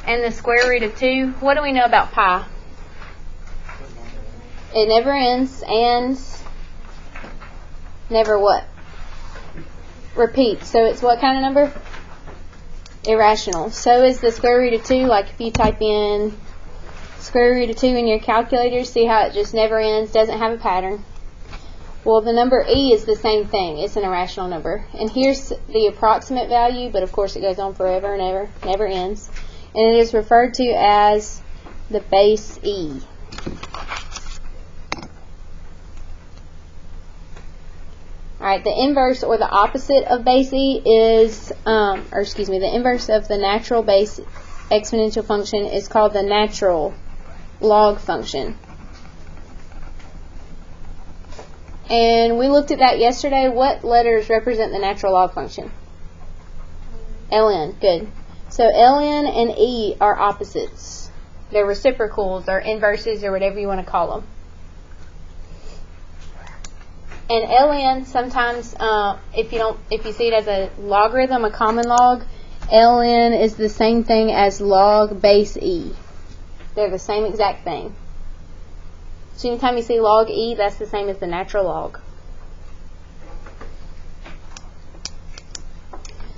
and the square root of 2. What do we know about pi? It never ends and never what? Repeats. So it's what kind of number? Irrational. So is the square root of 2. Like if you type in square root of 2 in your calculator, see how it just never ends, doesn't have a pattern. Well, the number e is the same thing. It's an irrational number. And here's the approximate value, but of course it goes on forever and ever, never ends. And it is referred to as the base e. Alright, the inverse or the opposite of base e is, the inverse of the natural base exponential function is called the natural log function. And we looked at that yesterday. What letters represent the natural log function? ln, good. So ln and e are opposites. They're reciprocals or inverses or whatever you want to call them. And ln sometimes, if you see it as a logarithm, a common log, ln is the same thing as log base e. They're the same exact thing. So anytime you see log e, that's the same as the natural log.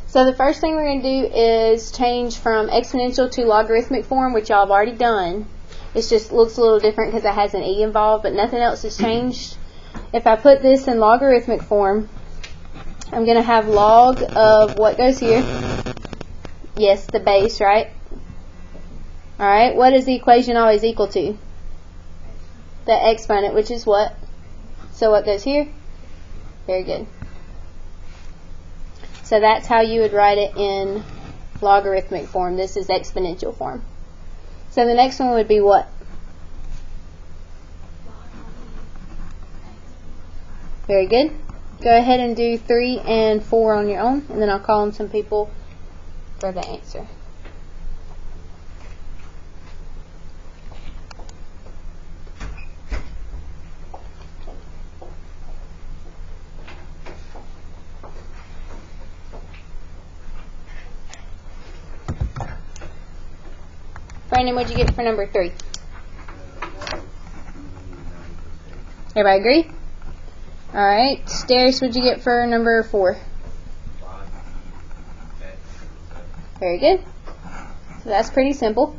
So the first thing we're going to do is change from exponential to logarithmic form, which y'all have already done. It just looks a little different because it has an e involved, but nothing else has changed. If I put this in logarithmic form, I'm going to have log of what goes here. Yes, the base, right? Alright, what is the equation always equal to? The exponent, which is what? So what goes here? Very good. So that's how you would write it in logarithmic form. This is exponential form. So the next one would be what? Very good. Go ahead and do 3 and 4 on your own, and then I'll call on some people for the answer. Brandon, what'd you get for number 3? Everybody agree? Alright. Darius, what'd you get for number 4? Very good. So that's pretty simple.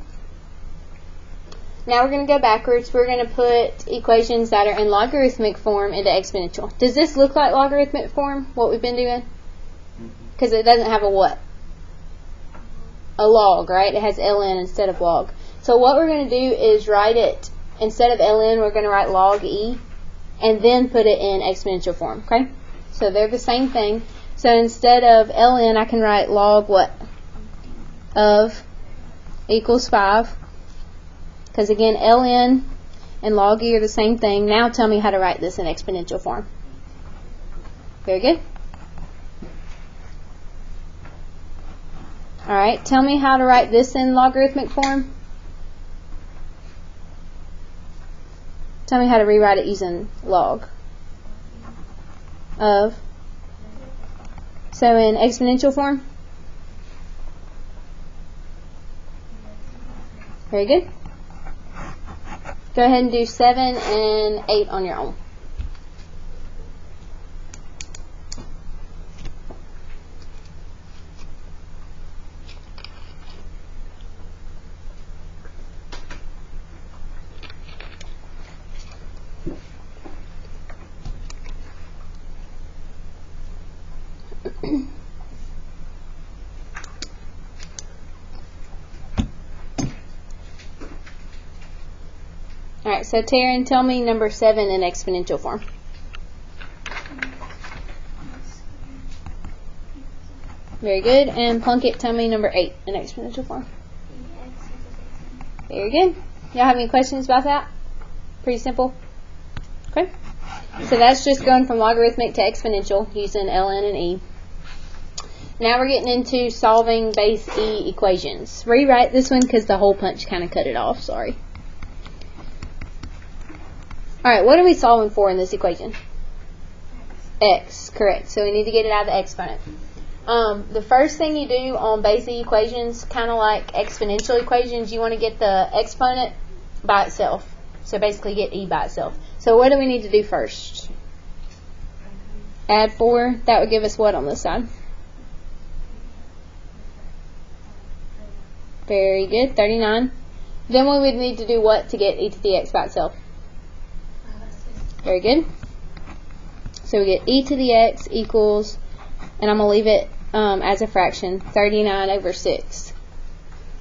Now we're going to go backwards. We're going to put equations that are in logarithmic form into exponential. Does this look like logarithmic form, what we've been doing? Because it doesn't have a what? A log, right? It has ln instead of log. So what we're going to do is write it, instead of ln, we're going to write log e, and then put it in exponential form, okay? So they're the same thing. So instead of ln, I can write log what? Of equals 5. Because again, ln and log e are the same thing. Now tell me how to write this in exponential form. Very good. Alright, tell me how to write this in logarithmic form. Tell me how to rewrite it using log of. So in exponential form. Very good. Go ahead and do 7 and 8 on your own. Alright, so Taryn, tell me number 7 in exponential form. Very good. And Plunkett, tell me number 8 in exponential form. Very good. Y'all have any questions about that? Pretty simple. Okay. So that's just going from logarithmic to exponential using ln and e. Now we're getting into solving base e equations. Rewrite this one because the hole punch kind of cut it off. Sorry. Alright, what are we solving for in this equation? X, correct. So we need to get it out of the exponent. The first thing you do on basic equations, kind of like exponential equations, you want to get the exponent by itself. So basically get e by itself. So what do we need to do first? Add 4. That would give us what on this side? Very good, 39. Then we would need to do what to get e to the x by itself? Very good. So we get e to the x equals, and I'm going to leave it as a fraction, 39 over 6.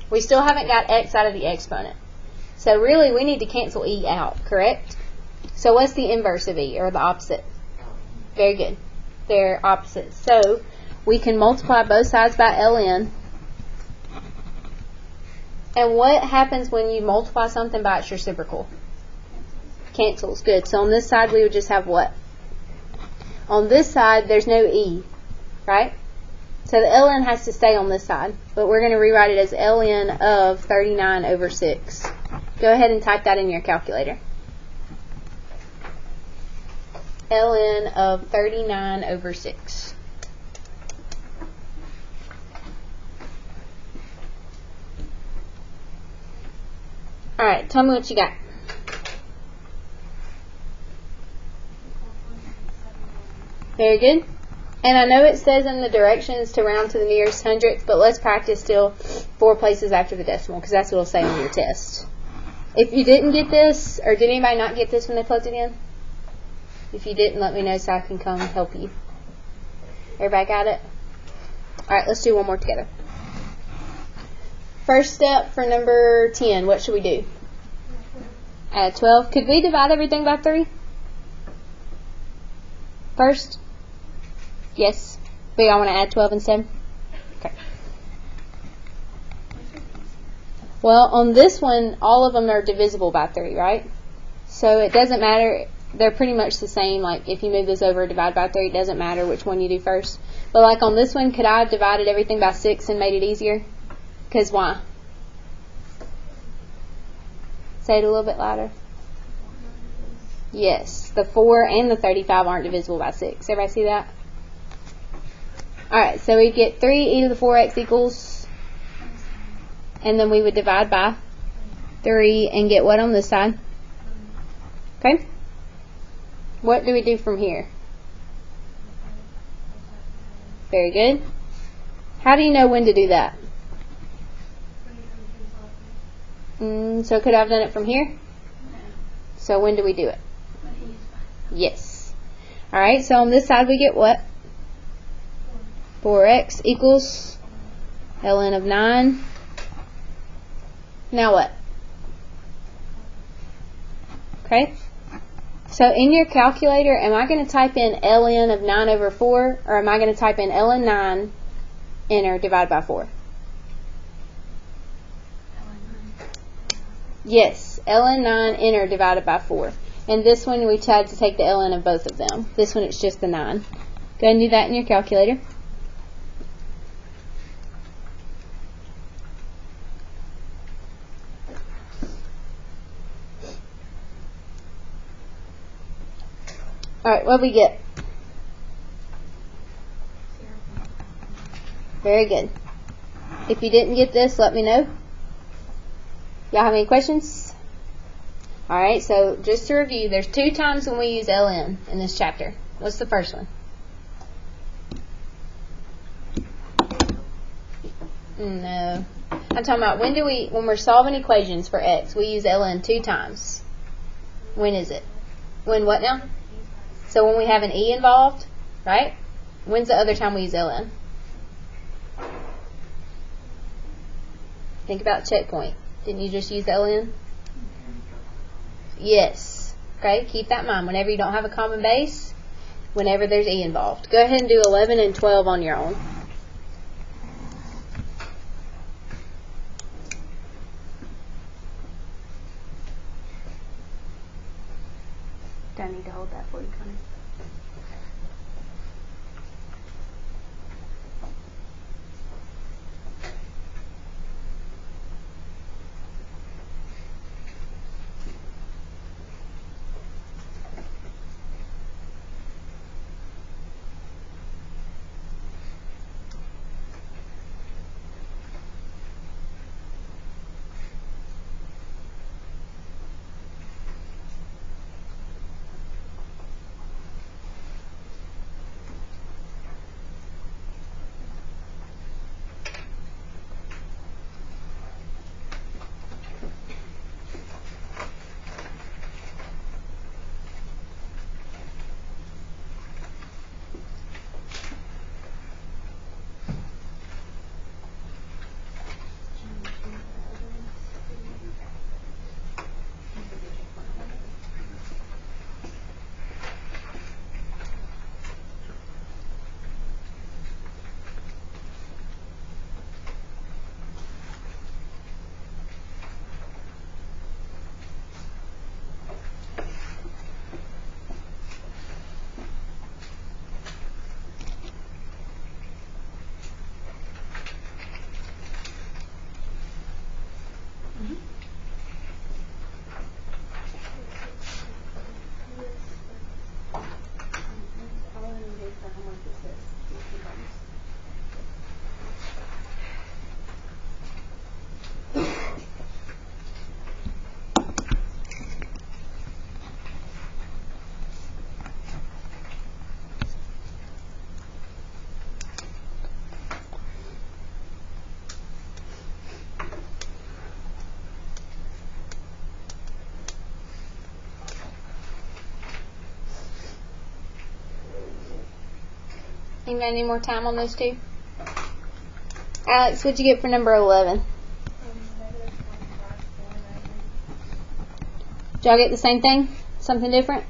We still haven't got x out of the exponent. So really we need to cancel e out, correct? So what's the inverse of e, or the opposite? Very good. They're opposites. So we can multiply both sides by ln. And what happens when you multiply something by its reciprocal? Cancels. Good. So on this side we would just have what? On this side there's no e, right? So the ln has to stay on this side. But we're going to rewrite it as ln of 39 over 6. Go ahead and type that in your calculator. ln of 39 over 6. Alright, tell me what you got. Very good. And I know it says in the directions to round to the nearest hundredth, but let's practice still 4 places after the decimal, because that's what it'll say on your test. If you didn't get this, or did anybody not get this when they plugged it in? If you didn't, let me know so I can come help you. Everybody got it? Alright, let's do one more together. First step for number 10, what should we do? Add 12. Could we divide everything by 3? First? Yes. But y'all want to add 12 instead? Okay. Well, on this one, all of them are divisible by 3, right? So it doesn't matter. They're pretty much the same. Like if you move this over, divide by 3, it doesn't matter which one you do first. But like on this one, could I have divided everything by 6 and made it easier? Because why? Say it a little bit louder. Yes, the 4 and the 35 aren't divisible by 6. Everybody see that? Alright, so we get 3 e to the 4x equals, and then we would divide by 3 and get what on this side? Okay? What do we do from here? Very good. How do you know when to do that? So could I have done it from here? So when do we do it? Yes. Alright, so on this side we get what? 4x equals ln of 9. Now what? Okay. So in your calculator, am I going to type in ln of 9 over 4, or am I going to type in ln 9, enter, divide by 4? Yes, ln 9, enter, divided by 4. And this one we tried to take the ln of both of them. This one it's just the 9. Go ahead and do that in your calculator. Alright, what do we get? Very good. If you didn't get this, let me know. Y'all have any questions? Alright, so just to review, there's 2 times when we use ln in this chapter. What's the first one? No. I'm talking about when we're solving equations for x, we use ln 2 times. When is it? When what now? So when we have an e involved, right? When's the other time we use ln? Think about checkpoint. Didn't you just use ln? Yes. Okay, keep that in mind. Whenever you don't have a common base, whenever there's e involved. Go ahead and do 11 and 12 on your own. Do I need to hold that for you, Connie? Anybody need more time on those two? Alex, what'd you get for number 11? Did y'all get the same thing? Something different?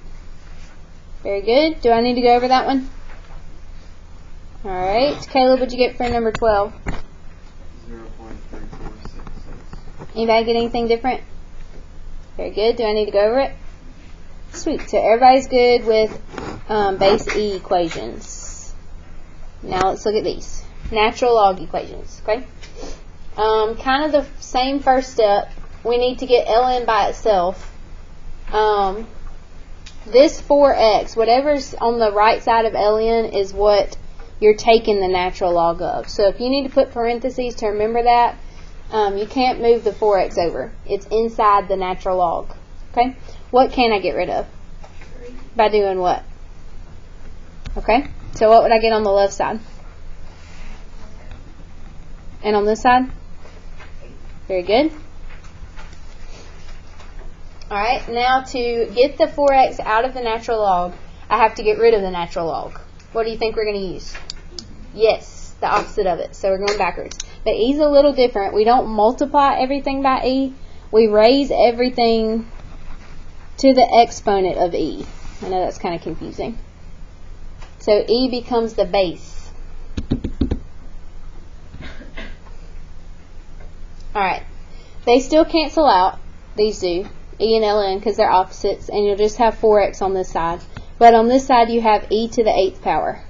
Very good. Do I need to go over that one? Alright. Caleb, what'd you get for number 12? 0.3466. Anybody get anything different? Very good. Do I need to go over it? Sweet. So everybody's good with base E equations. Now let's look at these. Natural log equations. Okay? Kind of the same first step. We need to get ln by itself. This 4x, whatever's on the right side of ln is what you're taking the natural log of. So if you need to put parentheses to remember that, you can't move the 4x over. It's inside the natural log. Okay? What can I get rid of? 3. By doing what? Okay? So what would I get on the left side? And on this side? Very good. Alright, now to get the 4x out of the natural log, I have to get rid of the natural log. What do you think we're going to use? Yes, the opposite of it. So we're going backwards. But E's a little different. We don't multiply everything by E. We raise everything to the exponent of E. I know that's kind of confusing. So E becomes the base. Alright. They still cancel out. These do. E and ln because they're opposites. And you'll just have 4x on this side. But on this side you have e to the 8th power.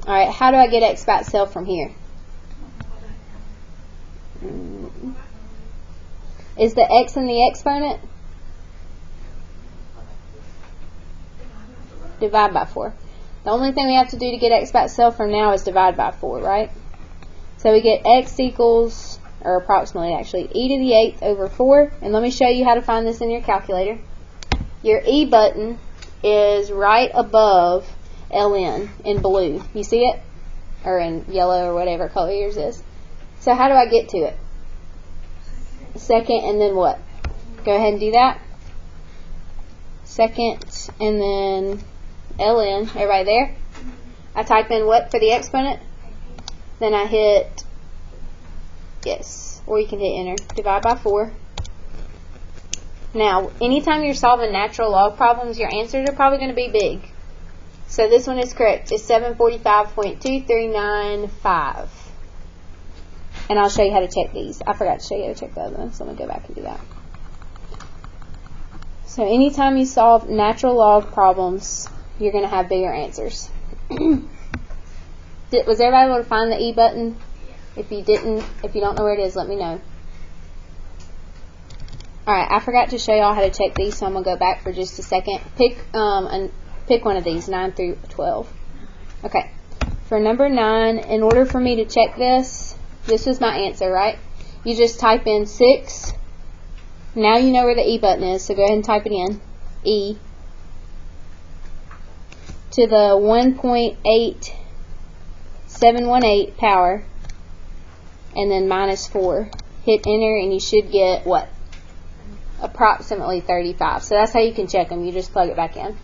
Alright, how do I get x by itself from here? Is the x in the exponent? Divide by 4. The only thing we have to do to get x by itself from now is divide by 4, right? So we get x equals, or approximately actually, e to the 8th over 4. And let me show you how to find this in your calculator. Your E button is right above ln in blue. You see it? Or in yellow or whatever color yours is. So how do I get to it? Second and then what? Go ahead and do that. Second and then ln. Everybody there? I type in what for the exponent? Then I hit yes. Or you can hit enter. Divide by 4. Now, anytime you're solving natural log problems, your answers are probably going to be big. So this one is correct. It's 745.2395. And I'll show you how to check these. I forgot to show you how to check the other one, so I'm going to go back and do that. So anytime you solve natural log problems, you're going to have bigger answers. Was everybody able to find the E button? If you didn't, if you don't know where it is, let me know. Alright, I forgot to show y'all how to check these, so I'm going to go back for just a second. Pick one of these, 9 through 12. Okay. For number 9, in order for me to check this was my answer, right? You just type in 6. Now you know where the E button is, so go ahead and type it in. E to the 1.8718 power, and then minus 4. Hit enter, and you should get what? Approximately 35. So that's how you can check them. You just plug it back in.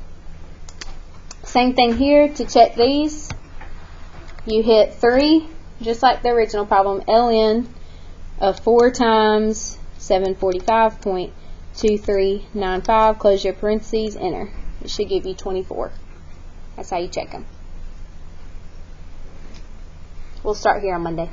Same thing here. To check these, you hit 3, just like the original problem, ln of 4 times 745.2395. Close your parentheses, enter. It should give you 24. That's how you check them. We'll start here on Monday.